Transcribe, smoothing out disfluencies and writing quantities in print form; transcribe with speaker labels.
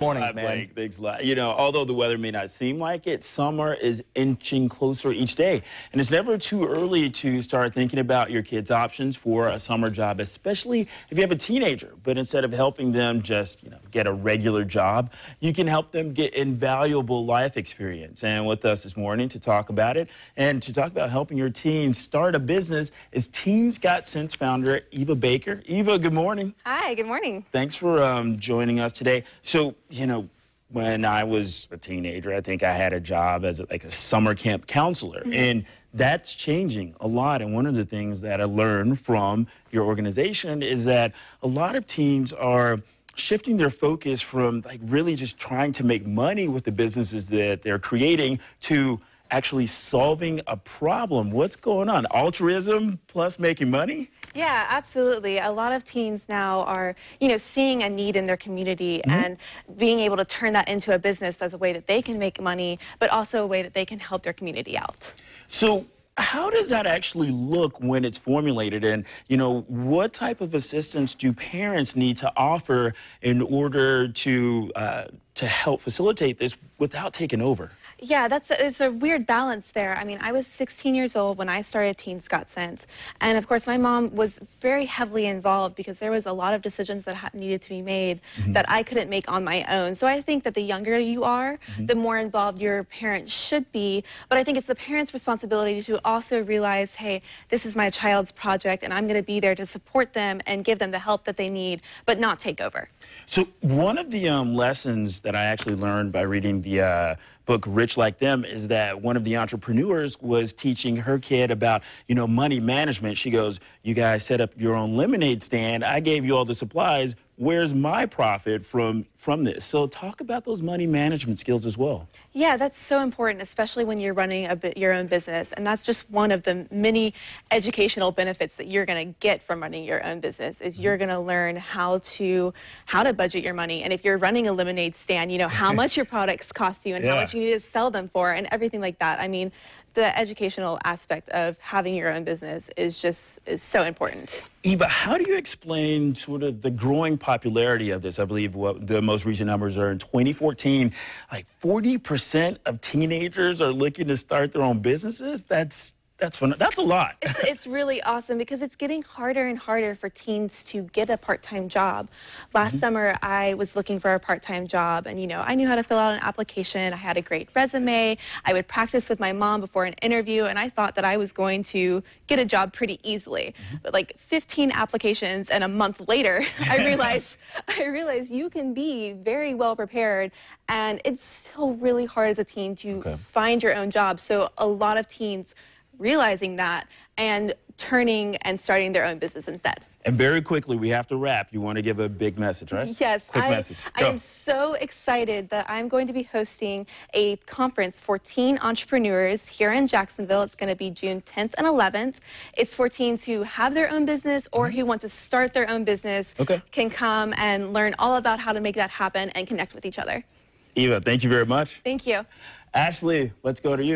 Speaker 1: Mornings, man.
Speaker 2: Blake, thanks a lot. You know, although the weather may not seem like it, summer is inching closer each day. And it's never too early to start thinking about your kids' options for a summer job, especially if you have a teenager. But instead of helping them just, get a regular job, you can help them get invaluable life experience. And with us this morning to talk about it and to talk about helping your teens start a business is Teens Got Sense founder Eva Baker. Eva, good morning.
Speaker 3: Hi, good morning.
Speaker 2: Thanks for joining us today. So, when I was a teenager, I think I had a job as a summer camp counselor. And that's changing a lot. And one of the things that I learned from your organization is that a lot of teens are shifting their focus from really just trying to make money with the businesses that they're creating to actually solving a problem. What's going on? Altruism plus making money?
Speaker 3: Yeah, absolutely. A lot of teens now are, seeing a need in their community and being able to turn that into a business as a way that they can make money, but also a way that they can help their community out.
Speaker 2: So how does that actually look when it's formulated? And, what type of assistance do parents need to offer in order to help facilitate this without taking over?
Speaker 3: Yeah, it's a weird balance there. I mean, I was 16 years old when I started Teens Got Sense. And of course, my mom was very heavily involved because there was a lot of decisions that needed to be made that I couldn't make on my own. So I think that the younger you are, the more involved your parents should be. But I think it's the parents' responsibility to also realize, hey, this is my child's project and I'm going to be there to support them and give them the help that they need, but not take over.
Speaker 2: So one of the lessons that I actually learned by reading the book Rich Like Them is that one of the entrepreneurs was teaching her kid about, money management. She goes, you guys set up your own lemonade stand. I gave you all the supplies. Where's my profit from this? So talk about those money management skills as well.
Speaker 3: Yeah, that's so important, especially when you're running your own business. And that's just one of the many educational benefits that you're going to get from running your own business is you're going to learn how to budget your money. And if you're running a lemonade stand, how much your products cost you and how much you need to sell them for and everything like that. I mean, the educational aspect of having your own business is so important.
Speaker 2: Eva, how do you explain sort of the growing popularity of this? I believe what the most recent numbers are in 2014, 40% of teenagers are looking to start their own businesses. That's fun. That's a lot.
Speaker 3: It's really awesome because it's getting harder and harder for teens to get a part-time job. Last summer, I was looking for a part-time job, and I knew how to fill out an application. I had a great resume. I would practice with my mom before an interview, and I thought that I was going to get a job pretty easily. But 15 applications, and a month later, I realized you can be very well prepared, and it's still really hard as a teen to find your own job. So a lot of teens realizing that and turning and starting their own business instead.
Speaker 2: And very quickly, we have to wrap. You want to give a big message, right?
Speaker 3: Yes.
Speaker 2: Quick message.
Speaker 3: I am so excited that I'm going to be hosting a conference for teen entrepreneurs here in Jacksonville. It's going to be June 10th and 11th. It's for teens who have their own business or who want to start their own business. Can come and learn all about how to make that happen and connect with each other.
Speaker 2: Eva, thank you very much.
Speaker 3: Thank you.
Speaker 2: Ashley, let's go to you.